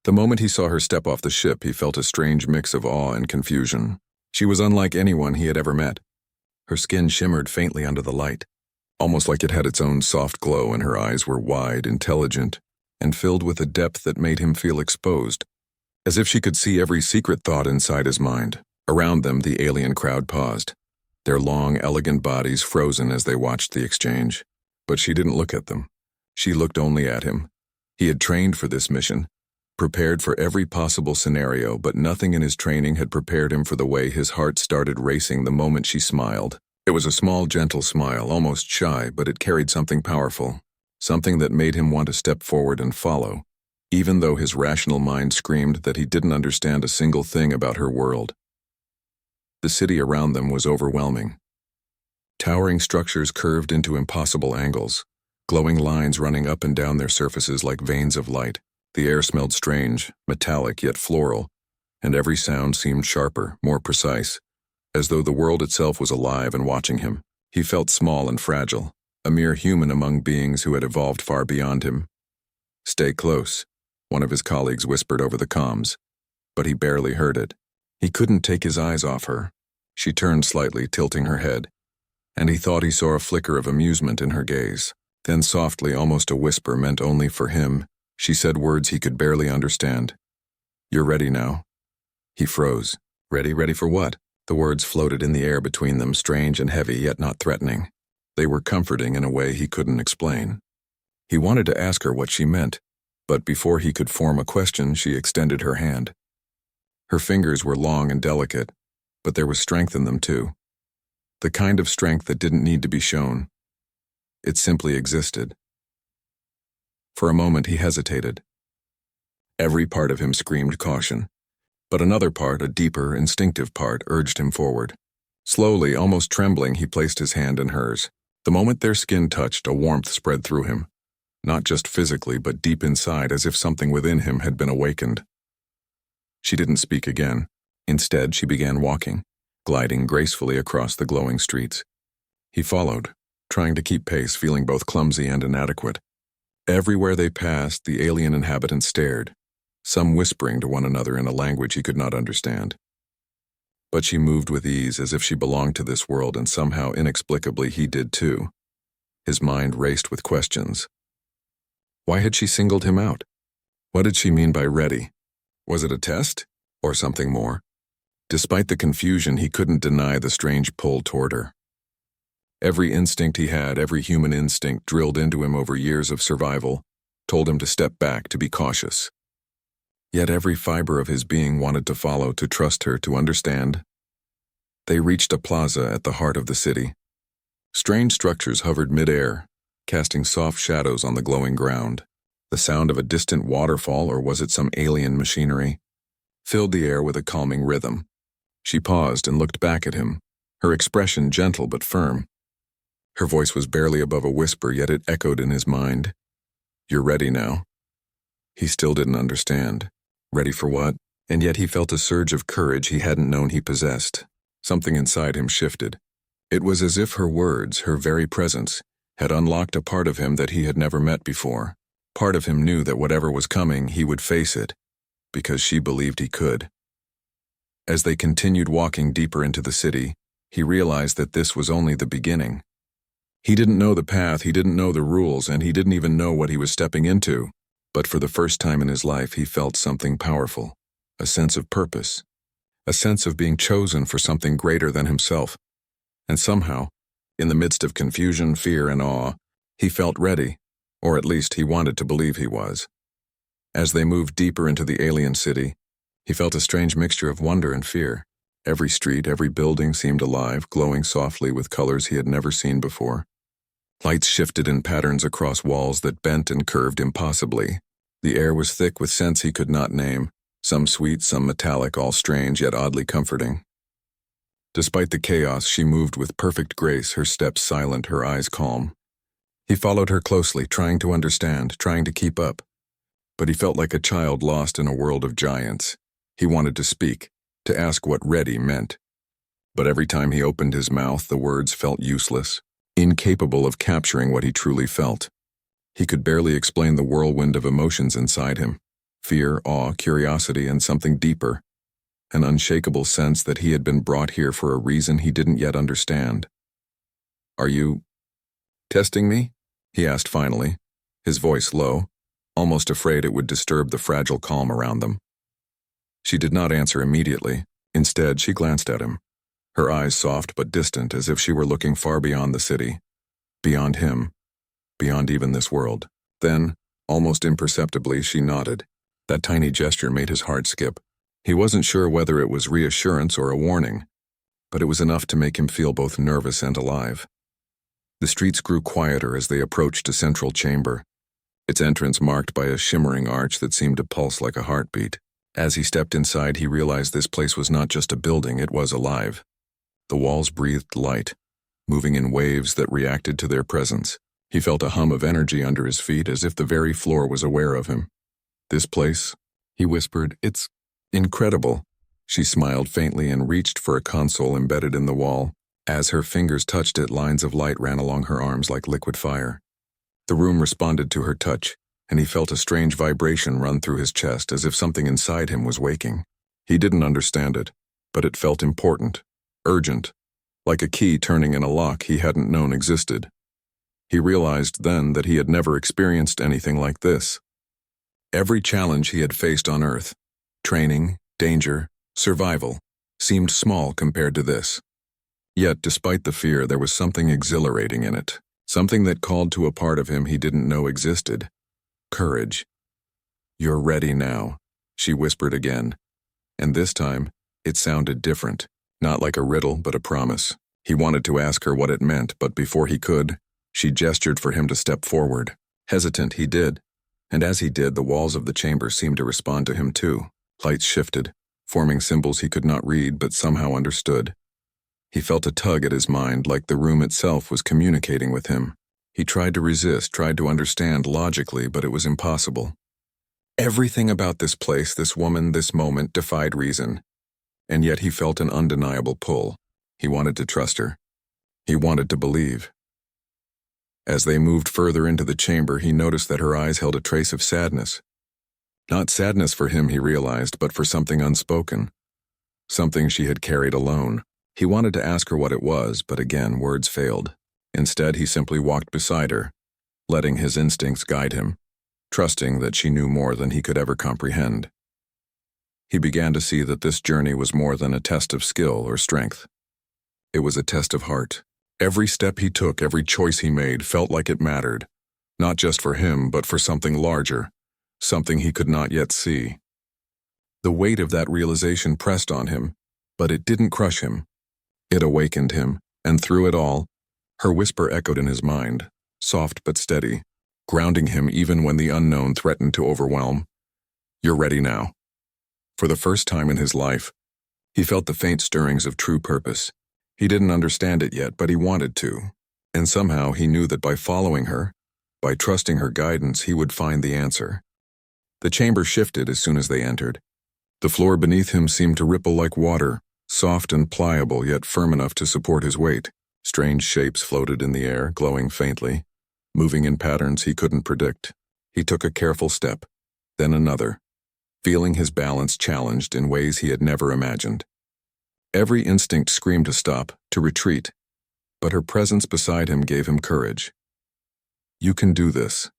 The moment he saw her step off the ship, he felt a strange mix of awe and confusion. She was unlike anyone he had ever met. Her skin shimmered faintly under the light, almost like it had its own soft glow, and her eyes were wide, intelligent, and filled with a depth that made him feel exposed, as if she could see every secret thought inside his mind. Around them, the alien crowd paused, their long, elegant bodies frozen as they watched the exchange. But she didn't look at them. She looked only at him. He had trained for this mission, prepared for every possible scenario, but nothing in his training had prepared him for the way his heart started racing the moment she smiled. It was a small, gentle smile, almost shy, but it carried something powerful, something that made him want to step forward and follow, even though his rational mind screamed that he didn't understand a single thing about her world. The city around them was overwhelming. Towering structures curved into impossible angles, glowing lines running up and down their surfaces like veins of light. The air smelled strange, metallic yet floral, and every sound seemed sharper, more precise, as though the world itself was alive and watching him. He felt small and fragile, a mere human among beings who had evolved far beyond him. "Stay close," one of his colleagues whispered over the comms, but he barely heard it. He couldn't take his eyes off her. She turned slightly, tilting her head, and he thought he saw a flicker of amusement in her gaze. Then softly, almost a whisper meant only for him, she said words he could barely understand. "You're ready now." He froze. Ready for what? The words floated in the air between them, strange and heavy, yet not threatening. They were comforting in a way he couldn't explain. He wanted to ask her what she meant, but before he could form a question, she extended her hand. Her fingers were long and delicate, but there was strength in them too. The kind of strength that didn't need to be shown. It simply existed. For a moment he hesitated. Every part of him screamed caution, but another part, a deeper, instinctive part, urged him forward. Slowly, almost trembling, he placed his hand in hers. The moment their skin touched, a warmth spread through him, not just physically, but deep inside, as if something within him had been awakened. She didn't speak again. Instead, she began walking, gliding gracefully across the glowing streets. He followed, trying to keep pace, feeling both clumsy and inadequate. Everywhere they passed, the alien inhabitants stared, some whispering to one another in a language he could not understand. But she moved with ease, as if she belonged to this world, and somehow, inexplicably, he did too. His mind raced with questions. Why had she singled him out? What did she mean by ready? Was it a test, or something more? Despite the confusion, he couldn't deny the strange pull toward her. Every instinct he had, every human instinct drilled into him over years of survival, told him to step back, to be cautious. Yet every fiber of his being wanted to follow, to trust her, to understand. They reached a plaza at the heart of the city. Strange structures hovered mid-air, casting soft shadows on the glowing ground. The sound of a distant waterfall, or was it some alien machinery, filled the air with a calming rhythm. She paused and looked back at him, her expression gentle but firm. Her voice was barely above a whisper, yet it echoed in his mind. "You're ready now." He still didn't understand. Ready for what? And yet he felt a surge of courage he hadn't known he possessed. Something inside him shifted. It was as if her words, her very presence, had unlocked a part of him that he had never met before. Part of him knew that whatever was coming, he would face it, because she believed he could. As they continued walking deeper into the city, he realized that this was only the beginning. He didn't know the path, he didn't know the rules, and he didn't even know what he was stepping into. But for the first time in his life, he felt something powerful, a sense of purpose, a sense of being chosen for something greater than himself. And somehow, in the midst of confusion, fear, and awe, he felt ready, or at least he wanted to believe he was. As they moved deeper into the alien city, he felt a strange mixture of wonder and fear. Every street, every building seemed alive, glowing softly with colors he had never seen before. Lights shifted in patterns across walls that bent and curved impossibly. The air was thick with scents he could not name, some sweet, some metallic, all strange yet oddly comforting. Despite the chaos, she moved with perfect grace, her steps silent, her eyes calm. He followed her closely, trying to understand, trying to keep up. But he felt like a child lost in a world of giants. He wanted to speak, to ask what ready meant. But every time he opened his mouth, the words felt useless, incapable of capturing what he truly felt. He could barely explain the whirlwind of emotions inside him. Fear, awe, curiosity, and something deeper. An unshakable sense that he had been brought here for a reason he didn't yet understand. "Are you testing me?" he asked finally, his voice low, almost afraid it would disturb the fragile calm around them. She did not answer immediately. Instead, she glanced at him, her eyes soft but distant, as if she were looking far beyond the city, beyond him, beyond even this world. Then, almost imperceptibly, she nodded. That tiny gesture made his heart skip. He wasn't sure whether it was reassurance or a warning, but it was enough to make him feel both nervous and alive. The streets grew quieter as they approached a central chamber, its entrance marked by a shimmering arch that seemed to pulse like a heartbeat. As he stepped inside, he realized this place was not just a building, it was alive. The walls breathed light, moving in waves that reacted to their presence. He felt a hum of energy under his feet, as if the very floor was aware of him. "This place," he whispered, "it's incredible." She smiled faintly and reached for a console embedded in the wall. As her fingers touched it, lines of light ran along her arms like liquid fire. The room responded to her touch, and he felt a strange vibration run through his chest, as if something inside him was waking. He didn't understand it, but it felt important, urgent, like a key turning in a lock he hadn't known existed. He realized then that he had never experienced anything like this. Every challenge he had faced on Earth, training, danger, survival, seemed small compared to this. Yet, despite the fear, there was something exhilarating in it, something that called to a part of him he didn't know existed. Courage. "You're ready now," she whispered again. And this time, it sounded different, not like a riddle but a promise. He wanted to ask her what it meant, but before he could, she gestured for him to step forward. Hesitant, he did, and as he did, the walls of the chamber seemed to respond to him too. Lights shifted, forming symbols he could not read but somehow understood. He felt a tug at his mind, like the room itself was communicating with him. He tried to resist, tried to understand logically, but it was impossible. Everything about this place, this woman, this moment defied reason. And yet he felt an undeniable pull. He wanted to trust her. He wanted to believe. As they moved further into the chamber, he noticed that her eyes held a trace of sadness. Not sadness for him, he realized, but for something unspoken. Something she had carried alone. He wanted to ask her what it was, but again, words failed. Instead, he simply walked beside her, letting his instincts guide him, trusting that she knew more than he could ever comprehend. He began to see that this journey was more than a test of skill or strength. It was a test of heart. Every step he took, every choice he made, felt like it mattered, not just for him, but for something larger, something he could not yet see. The weight of that realization pressed on him, but it didn't crush him. It awakened him, and through it all, her whisper echoed in his mind, soft but steady, grounding him even when the unknown threatened to overwhelm. "You're ready now." For the first time in his life, he felt the faint stirrings of true purpose. He didn't understand it yet, but he wanted to. And somehow he knew that by following her, by trusting her guidance, he would find the answer. The chamber shifted as soon as they entered. The floor beneath him seemed to ripple like water, soft and pliable, yet firm enough to support his weight. Strange shapes floated in the air, glowing faintly, moving in patterns he couldn't predict. He took a careful step, then another, feeling his balance challenged in ways he had never imagined. Every instinct screamed to stop, to retreat, but her presence beside him gave him courage. "You can do this,"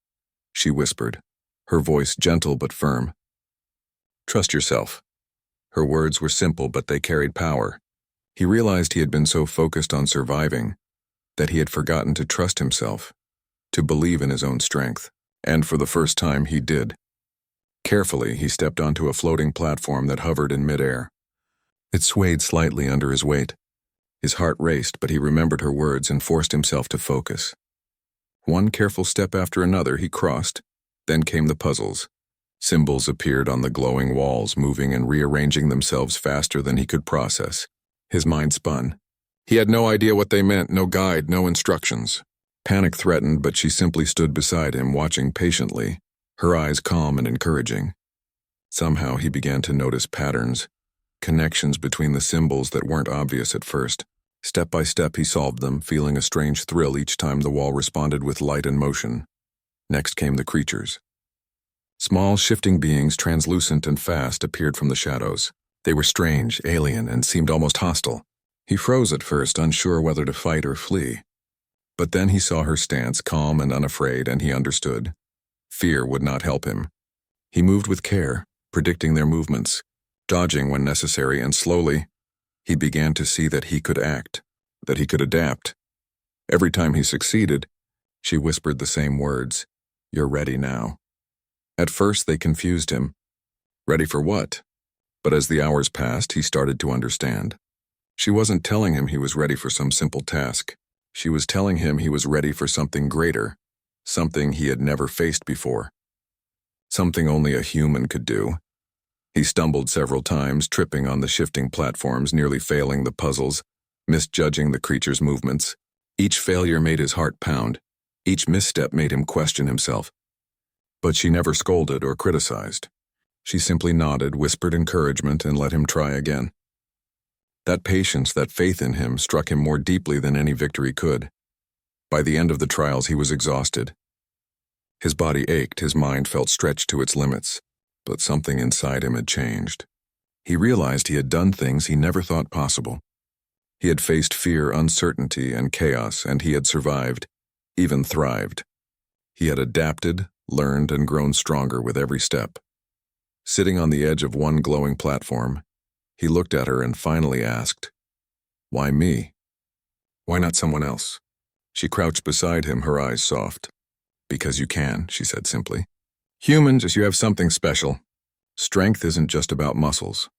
she whispered, her voice gentle but firm. "Trust yourself." Her words were simple, but they carried power. He realized he had been so focused on surviving that he had forgotten to trust himself, to believe in his own strength. And for the first time, he did. Carefully, he stepped onto a floating platform that hovered in midair. It swayed slightly under his weight. His heart raced, but he remembered her words and forced himself to focus. One careful step after another he crossed. Then came the puzzles. Symbols appeared on the glowing walls, moving and rearranging themselves faster than he could process. His mind spun. He had no idea what they meant, no guide, no instructions. Panic threatened, but she simply stood beside him, watching patiently, her eyes calm and encouraging. Somehow he began to notice patterns, connections between the symbols that weren't obvious at first. Step by step he solved them, feeling a strange thrill each time the wall responded with light and motion. Next came the creatures. Small, shifting beings, translucent and fast, appeared from the shadows. They were strange, alien, and seemed almost hostile. He froze at first, unsure whether to fight or flee. But then he saw her stance, calm and unafraid, and he understood. Fear would not help him. He moved with care, predicting their movements, dodging when necessary, and slowly, he began to see that he could act, that he could adapt. Every time he succeeded, she whispered the same words, "You're ready now." At first, they confused him. Ready for what? But as the hours passed, he started to understand. She wasn't telling him he was ready for some simple task. She was telling him he was ready for something greater, something he had never faced before. Something only a human could do. He stumbled several times, tripping on the shifting platforms, nearly failing the puzzles, misjudging the creature's movements. Each failure made his heart pound. Each misstep made him question himself. But she never scolded or criticized. She simply nodded, whispered encouragement, and let him try again. That patience, that faith in him, struck him more deeply than any victory could. By the end of the trials, he was exhausted. His body ached, his mind felt stretched to its limits, but something inside him had changed. He realized he had done things he never thought possible. He had faced fear, uncertainty, and chaos, and he had survived, even thrived. He had adapted, learned, and grown stronger with every step. Sitting on the edge of one glowing platform, he looked at her and finally asked, "Why me? Why not someone else?" She crouched beside him, her eyes soft. "Because you can," she said simply. "Humans, you have something special. Strength isn't just about muscles.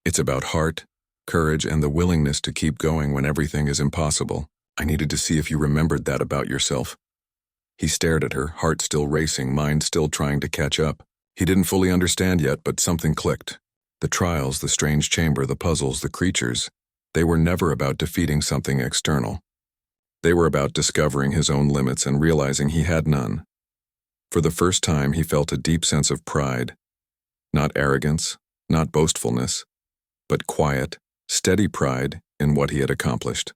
It's about heart, courage, and the willingness to keep going when everything is impossible. I needed to see if you remembered that about yourself." He stared at her, heart still racing, mind still trying to catch up. He didn't fully understand yet, but something clicked. The trials, the strange chamber, the puzzles, the creatures, they were never about defeating something external. They were about discovering his own limits and realizing he had none. For the first time, he felt a deep sense of pride. Not arrogance, not boastfulness, but quiet, steady pride in what he had accomplished.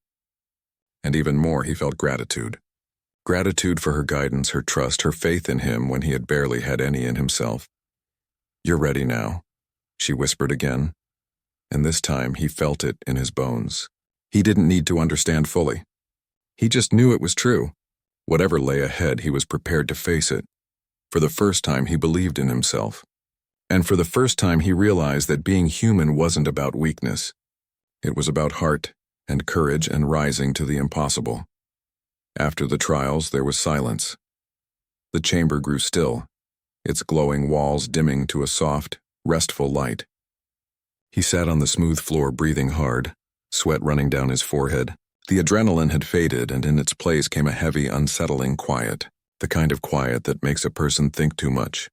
And even more, he felt gratitude. Gratitude for her guidance, her trust, her faith in him when he had barely had any in himself. "You're ready now," she whispered again, and this time he felt it in his bones. He didn't need to understand fully. He just knew it was true. Whatever lay ahead, he was prepared to face it. For the first time, he believed in himself. And for the first time, he realized that being human wasn't about weakness. It was about heart and courage and rising to the impossible. After the trials, there was silence. The chamber grew still, its glowing walls dimming to a soft, restful light. He sat on the smooth floor, breathing hard, sweat running down his forehead. The adrenaline had faded, and in its place came a heavy, unsettling quiet, the kind of quiet that makes a person think too much.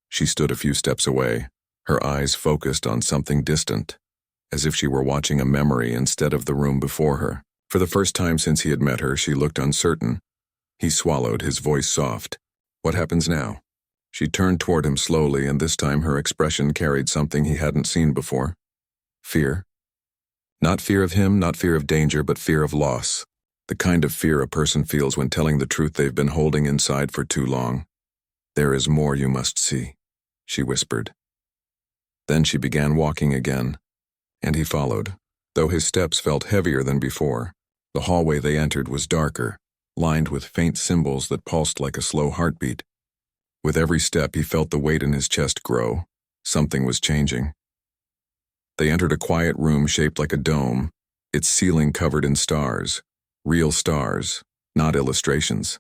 She stood a few steps away, her eyes focused on something distant, as if she were watching a memory instead of the room before her. For the first time since he had met her, she looked uncertain. He swallowed, his voice soft. "What happens now?" She turned toward him slowly, and this time her expression carried something he hadn't seen before. Fear. Not fear of him, not fear of danger, but fear of loss. The kind of fear a person feels when telling the truth they've been holding inside for too long. "There is more you must see," she whispered. Then she began walking again, and he followed, though his steps felt heavier than before. The hallway they entered was darker, lined with faint symbols that pulsed like a slow heartbeat. With every step, he felt the weight in his chest grow. Something was changing. They entered a quiet room shaped like a dome, its ceiling covered in stars, real stars, not illustrations.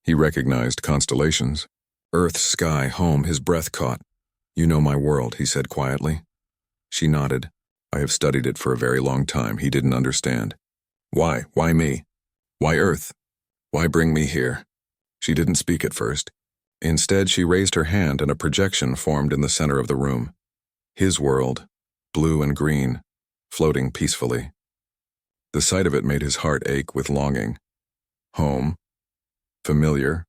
He recognized constellations. Earth, sky, home, his breath caught. "You know my world," he said quietly. She nodded. "I have studied it for a very long time." He didn't understand. "Why? Why me? Why Earth? Why bring me here?" She didn't speak at first. Instead, she raised her hand and a projection formed in the center of the room. His world, blue and green, floating peacefully. The sight of it made his heart ache with longing. Home. Familiar.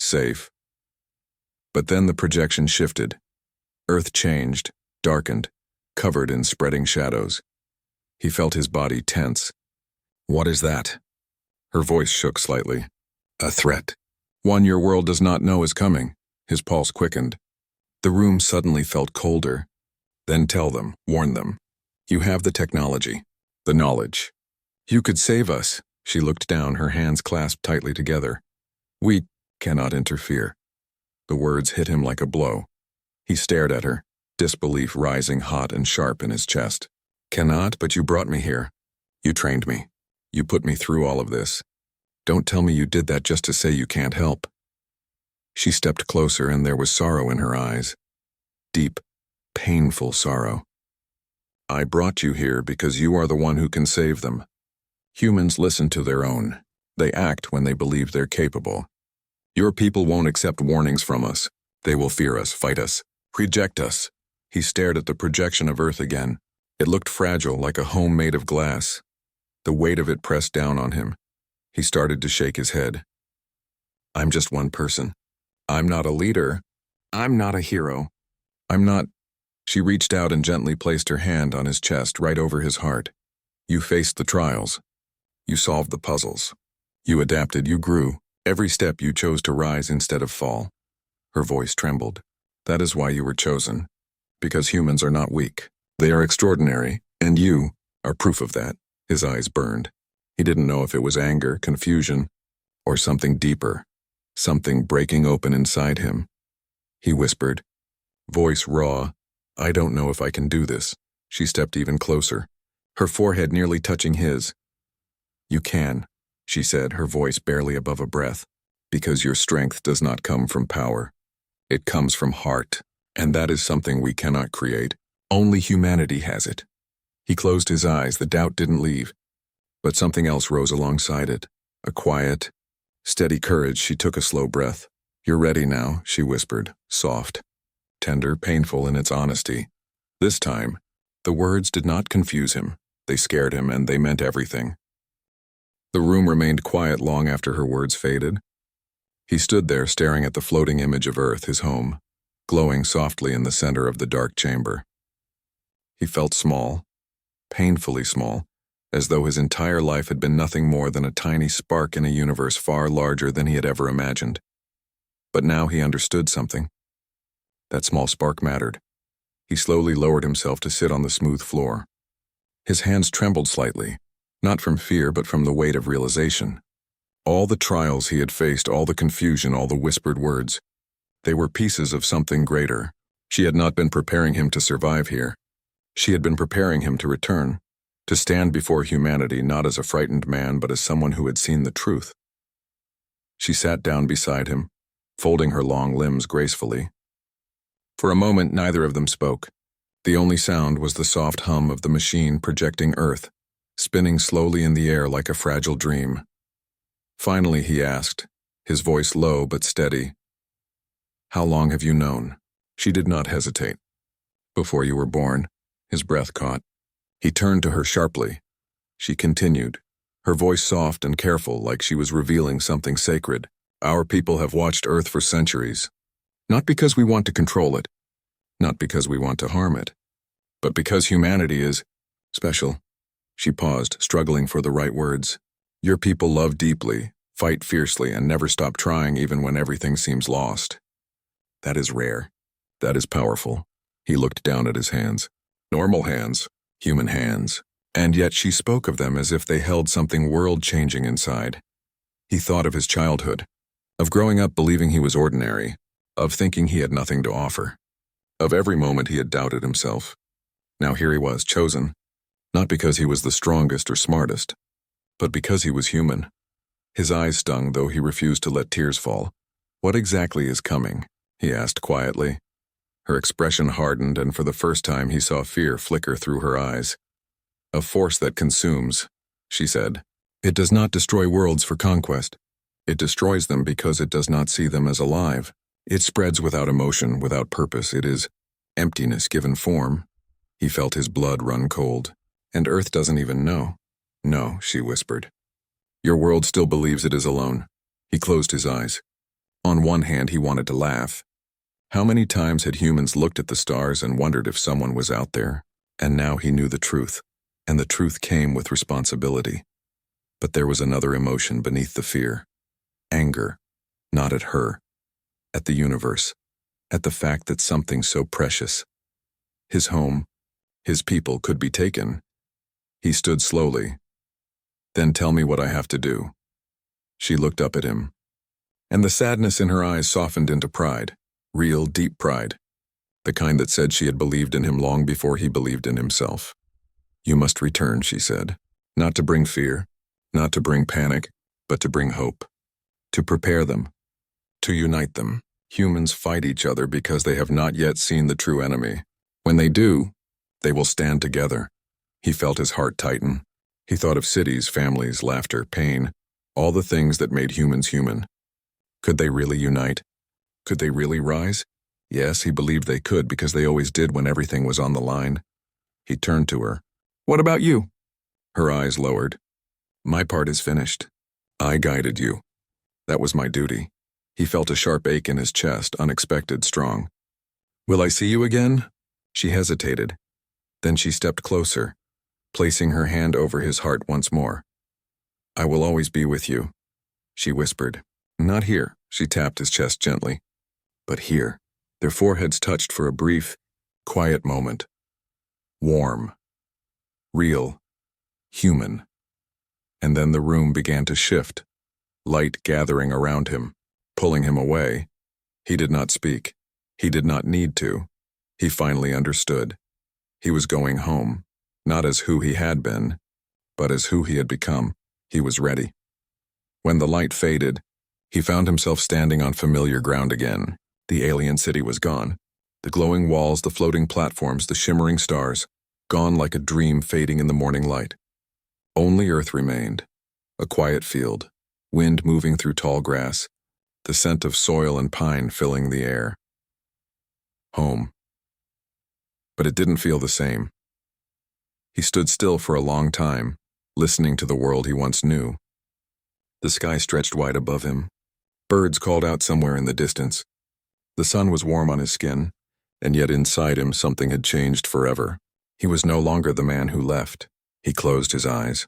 Safe. But then the projection shifted. Earth changed, darkened, covered in spreading shadows. He felt his body tense. "What is that?" Her voice shook slightly. "A threat. One your world does not know is coming." His pulse quickened. The room suddenly felt colder. Then tell them, warn them. You have the technology, the knowledge. You could save us. She looked down, her hands clasped tightly together. We cannot interfere. The words hit him like a blow. He stared at her, disbelief rising hot and sharp in his chest. Cannot, but you brought me here. You trained me. You put me through all of this. Don't tell me you did that just to say you can't help. She stepped closer and there was sorrow in her eyes. Deep, painful sorrow. I brought you here because you are the one who can save them. Humans listen to their own. They act when they believe they're capable. Your people won't accept warnings from us. They will fear us, fight us, reject us. He stared at the projection of Earth again. It looked fragile, like a home made of glass. The weight of it pressed down on him. He started to shake his head. I'm just one person. I'm not a leader. I'm not a hero. I'm not... She reached out and gently placed her hand on his chest, right over his heart. You faced the trials. You solved the puzzles. You adapted, you grew. Every step you chose to rise instead of fall. Her voice trembled. That is why you were chosen. Because humans are not weak. They are extraordinary, and you are proof of that. His eyes burned. He didn't know if it was anger, confusion, or something deeper. Something breaking open inside him. He whispered, voice raw, I don't know if I can do this. She stepped even closer, her forehead nearly touching his. You can, she said, her voice barely above a breath, because your strength does not come from power. It comes from heart, and that is something we cannot create. Only humanity has it. He closed his eyes, the doubt didn't leave. But something else rose alongside it, a quiet, steady courage. She took a slow breath. You're ready now, she whispered, soft, tender, painful in its honesty. This time, the words did not confuse him. They scared him, and they meant everything. The room remained quiet long after her words faded. He stood there staring at the floating image of Earth, his home, glowing softly in the center of the dark chamber. He felt small, painfully small, as though his entire life had been nothing more than a tiny spark in a universe far larger than he had ever imagined. But now he understood something. That small spark mattered. He slowly lowered himself to sit on the smooth floor. His hands trembled slightly, not from fear but from the weight of realization. All the trials he had faced, all the confusion, all the whispered words, they were pieces of something greater. She had not been preparing him to survive here. She had been preparing him to return, to stand before humanity not as a frightened man but as someone who had seen the truth. She sat down beside him, folding her long limbs gracefully. For a moment neither of them spoke. The only sound was the soft hum of the machine projecting Earth, spinning slowly in the air like a fragile dream. Finally he asked, his voice low but steady, How long have you known? She did not hesitate. Before you were born. His breath caught. He turned to her sharply. She continued, her voice soft and careful, like she was revealing something sacred. Our people have watched Earth for centuries. Not because we want to control it, not because we want to harm it, but because humanity is special. She paused, struggling for the right words. Your people love deeply, fight fiercely, and never stop trying even when everything seems lost. That is rare. That is powerful. He looked down at his hands. Normal hands, human hands, and yet she spoke of them as if they held something world-changing inside. He thought of his childhood, of growing up believing he was ordinary, of thinking he had nothing to offer, of every moment he had doubted himself. Now here he was, chosen, not because he was the strongest or smartest, but because he was human. His eyes stung, though he refused to let tears fall. What exactly is coming? He asked quietly. Her expression hardened, and for the first time he saw fear flicker through her eyes. A force that consumes, she said. It does not destroy worlds for conquest. It destroys them because it does not see them as alive. It spreads without emotion, without purpose. It is emptiness given form. He felt his blood run cold. And Earth doesn't even know. No, she whispered. Your world still believes it is alone. He closed his eyes. On one hand, he wanted to laugh. How many times had humans looked at the stars and wondered if someone was out there? And now he knew the truth, and the truth came with responsibility. But there was another emotion beneath the fear. Anger, not at her, at the universe. at the fact that something so precious, his home, his people, could be taken. He stood slowly. "Then tell me what I have to do." She looked up at him, and the sadness in her eyes softened into pride, real, deep pride, the kind that said she had believed in him long before he believed in himself. "You must return," she said, "not to bring fear, not to bring panic, but to bring hope, to prepare them, to unite them. Humans fight each other because they have not yet seen the true enemy. When they do, they will stand together." He felt his heart tighten. He thought of cities, families, laughter, pain, all the things that made humans human. Could they really unite? Could they really rise? Yes, he believed they could because they always did when everything was on the line. He turned to her. "What about you?" Her eyes lowered. "My part is finished. I guided you. That was my duty." He felt a sharp ache in his chest, unexpected, strong. "Will I see you again?" She hesitated. Then she stepped closer, placing her hand over his heart once more. "I will always be with you," she whispered. "Not here," she tapped his chest gently, "but here." Their foreheads touched for a brief, quiet moment. Warm, real, human. And then the room began to shift, light gathering around him, pulling him away. He did not speak. He did not need to. He finally understood. He was going home, not as who he had been, but as who he had become. He was ready. When the light faded, he found himself standing on familiar ground again. The alien city was gone. The glowing walls, the floating platforms, the shimmering stars, gone like a dream fading in the morning light. Only Earth remained, a quiet field, wind moving through tall grass, the scent of soil and pine filling the air. Home. But it didn't feel the same. He stood still for a long time, listening to the world he once knew. The sky stretched wide above him. Birds called out somewhere in the distance. The sun was warm on his skin, and yet inside him something had changed forever. He was no longer the man who left. He closed his eyes.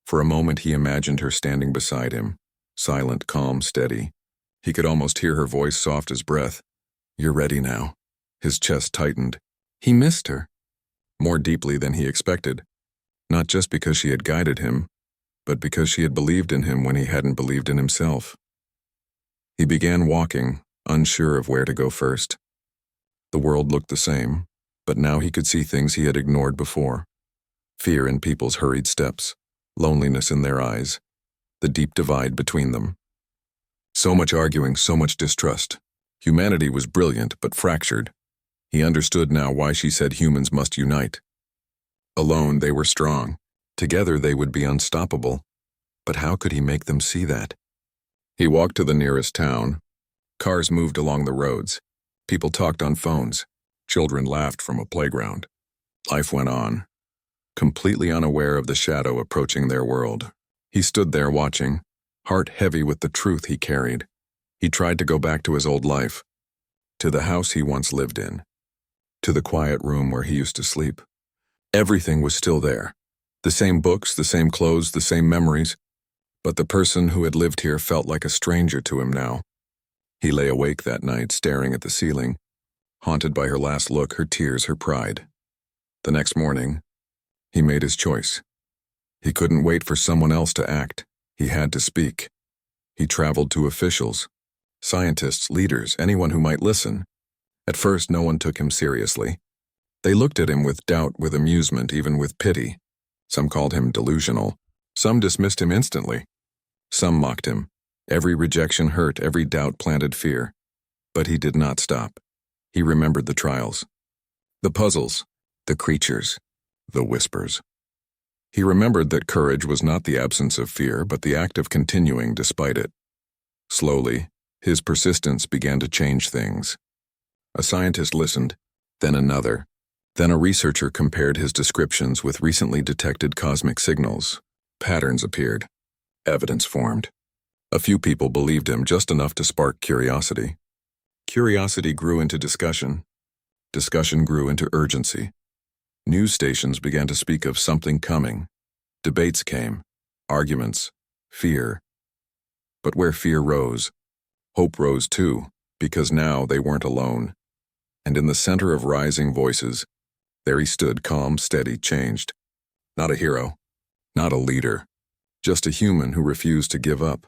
For a moment he imagined her standing beside him, silent, calm, steady. He could almost hear her voice, soft as breath. "You're ready now." His chest tightened. He missed her, more deeply than he expected, not just because she had guided him, but because she had believed in him when he hadn't believed in himself. He began walking, unsure of where to go first. The world looked the same, but now he could see things he had ignored before. Fear in people's hurried steps, loneliness in their eyes, the deep divide between them. So much arguing, so much distrust. Humanity was brilliant but fractured. He understood now why she said humans must unite. Alone they were strong. Together they would be unstoppable. But how could he make them see that? He walked to the nearest town. Cars moved along the roads. People talked on phones. Children laughed from a playground. Life went on, completely unaware of the shadow approaching their world. He stood there watching, heart heavy with the truth he carried. He tried to go back to his old life, to the house he once lived in, to the quiet room where he used to sleep. Everything was still there. The same books, the same clothes, the same memories. But the person who had lived here felt like a stranger to him now. He lay awake that night, staring at the ceiling, haunted by her last look, her tears, her pride. The next morning, he made his choice. He couldn't wait for someone else to act. He had to speak. He traveled to officials, scientists, leaders, anyone who might listen. At first, no one took him seriously. They looked at him with doubt, with amusement, even with pity. Some called him delusional. Some dismissed him instantly. Some mocked him. Every rejection hurt, every doubt planted fear. But he did not stop. He remembered the trials, the puzzles, the creatures, the whispers. He remembered that courage was not the absence of fear, but the act of continuing despite it. Slowly, his persistence began to change things. A scientist listened, then another. Then a researcher compared his descriptions with recently detected cosmic signals. Patterns appeared. Evidence formed. A few people believed him, just enough to spark curiosity. Curiosity grew into discussion. Discussion grew into urgency. News stations began to speak of something coming. Debates came. Arguments. Fear. But where fear rose, hope rose too. because now they weren't alone. And in the center of rising voices, there he stood, calm, steady, changed. Not a hero, not a leader, just a human who refused to give up.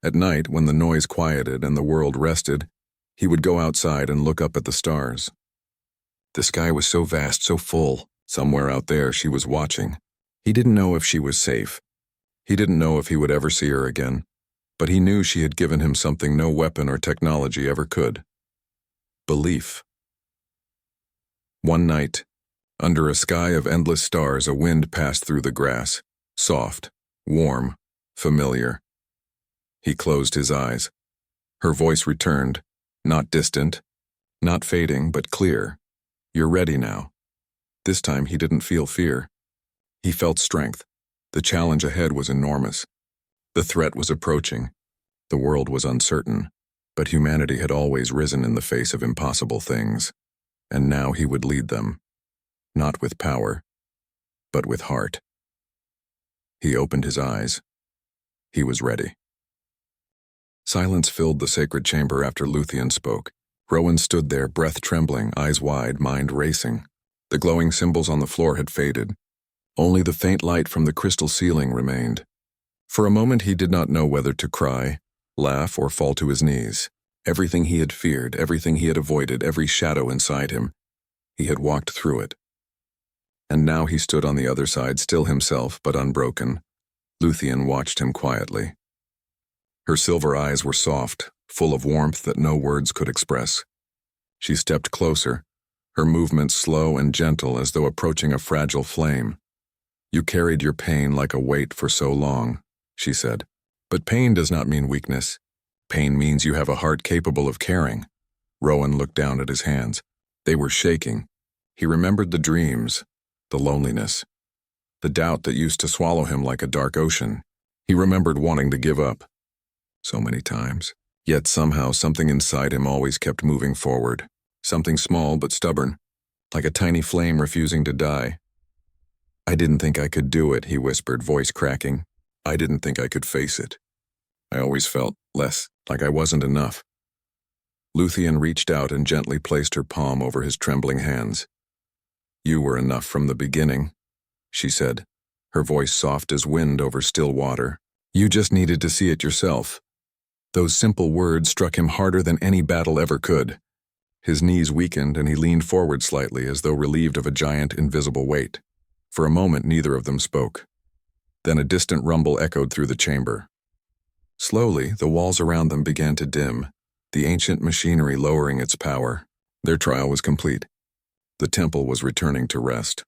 At night, when the noise quieted and the world rested, he would go outside and look up at the stars. The sky was so vast, so full. Somewhere out there she was watching. He didn't know if she was safe. He didn't know if he would ever see her again, but he knew she had given him something no weapon or technology ever could. Belief. One night, under a sky of endless stars, a wind passed through the grass, soft, warm, familiar. He closed his eyes. Her voice returned, not distant, not fading, but clear. You're ready now. This time he didn't feel fear. He felt strength. The challenge ahead was enormous. The threat was approaching. The world was uncertain, but humanity had always risen in the face of impossible things, and now he would lead them, not with power, but with heart. He opened his eyes. He was ready. Silence filled the sacred chamber after Luthien spoke. Rowan stood there, breath trembling, eyes wide, mind racing. The glowing symbols on the floor had faded. Only the faint light from the crystal ceiling remained. For a moment he did not know whether to cry, laugh, or fall to his knees. Everything he had feared, everything he had avoided, every shadow inside him, he had walked through it. And now he stood on the other side, still himself, but unbroken. Luthien watched him quietly. Her silver eyes were soft, full of warmth that no words could express. She stepped closer, her movements slow and gentle as though approaching a fragile flame. You carried your pain like a weight for so long, she said. But pain does not mean weakness. Pain means you have a heart capable of caring. Rowan looked down at his hands. They were shaking. He remembered the dreams, the loneliness, the doubt that used to swallow him like a dark ocean. He remembered wanting to give up. So many times. Yet somehow something inside him always kept moving forward. Something small but stubborn, like a tiny flame refusing to die. I didn't think I could do it, he whispered, voice cracking. I didn't think I could face it. I always felt less, like I wasn't enough. Luthien reached out and gently placed her palm over his trembling hands. You were enough from the beginning, she said, her voice soft as wind over still water. You just needed to see it yourself. Those simple words struck him harder than any battle ever could. His knees weakened and he leaned forward slightly as though relieved of a giant invisible weight. For a moment neither of them spoke. Then a distant rumble echoed through the chamber. Slowly, the walls around them began to dim, the ancient machinery lowering its power. Their trial was complete. The temple was returning to rest.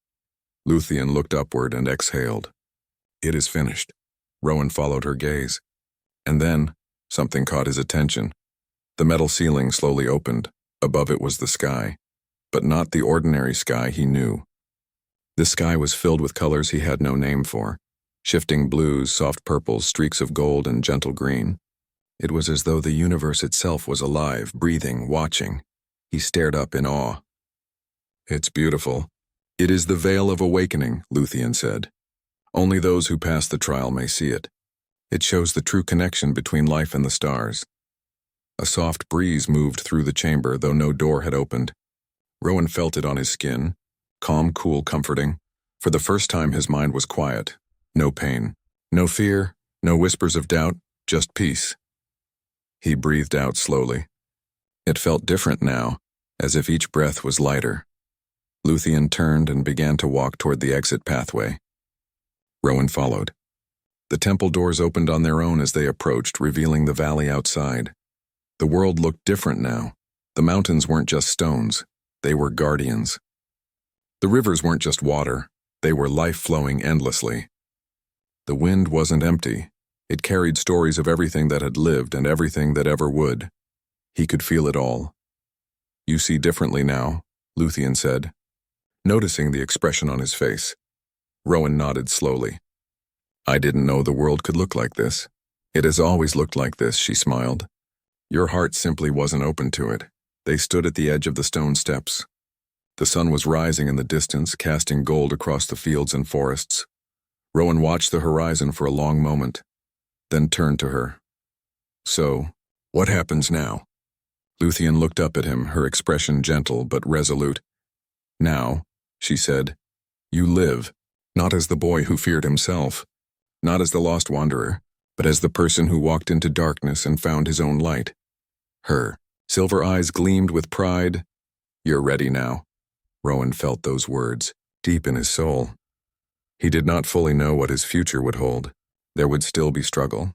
Luthien looked upward and exhaled. It is finished. Rowan followed her gaze. And then, something caught his attention. The metal ceiling slowly opened. Above it was the sky, but not the ordinary sky he knew. The sky was filled with colors he had no name for. Shifting blues, soft purples, streaks of gold, and gentle green. It was as though the universe itself was alive, breathing, watching. He stared up in awe. It's beautiful. It is the veil of awakening, Luthien said. Only those who pass the trial may see it. It shows the true connection between life and the stars. A soft breeze moved through the chamber, though no door had opened. Rowan felt it on his skin, calm, cool, comforting. For the first time his mind was quiet. No pain, no fear, no whispers of doubt, just peace. He breathed out slowly. It felt different now, as if each breath was lighter. Luthien turned and began to walk toward the exit pathway. Rowan followed. The temple doors opened on their own as they approached, revealing the valley outside. The world looked different now. The mountains weren't just stones, they were guardians. The rivers weren't just water, they were life flowing endlessly. The wind wasn't empty. It carried stories of everything that had lived and everything that ever would. He could feel it all. You see differently now, Luthien said, noticing the expression on his face. Rowan nodded slowly. I didn't know the world could look like this. It has always looked like this, she smiled. Your heart simply wasn't open to it. They stood at the edge of the stone steps. The sun was rising in the distance, casting gold across the fields and forests. Rowan watched the horizon for a long moment, then turned to her. So, what happens now? Luthien looked up at him, her expression gentle but resolute. "Now," she said, "you live, not as the boy who feared himself, not as the lost wanderer, but as the person who walked into darkness and found his own light." Her silver eyes gleamed with pride. "You're ready now." Rowan felt those words deep in his soul. He did not fully know what his future would hold. There would still be struggle.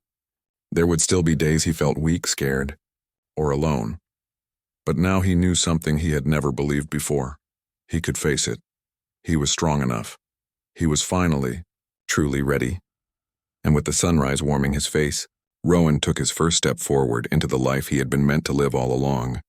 There would still be days he felt weak, scared, or alone. But now he knew something he had never believed before. He could face it. He was strong enough. He was finally, truly ready. And with the sunrise warming his face, Rowan took his first step forward into the life he had been meant to live all along.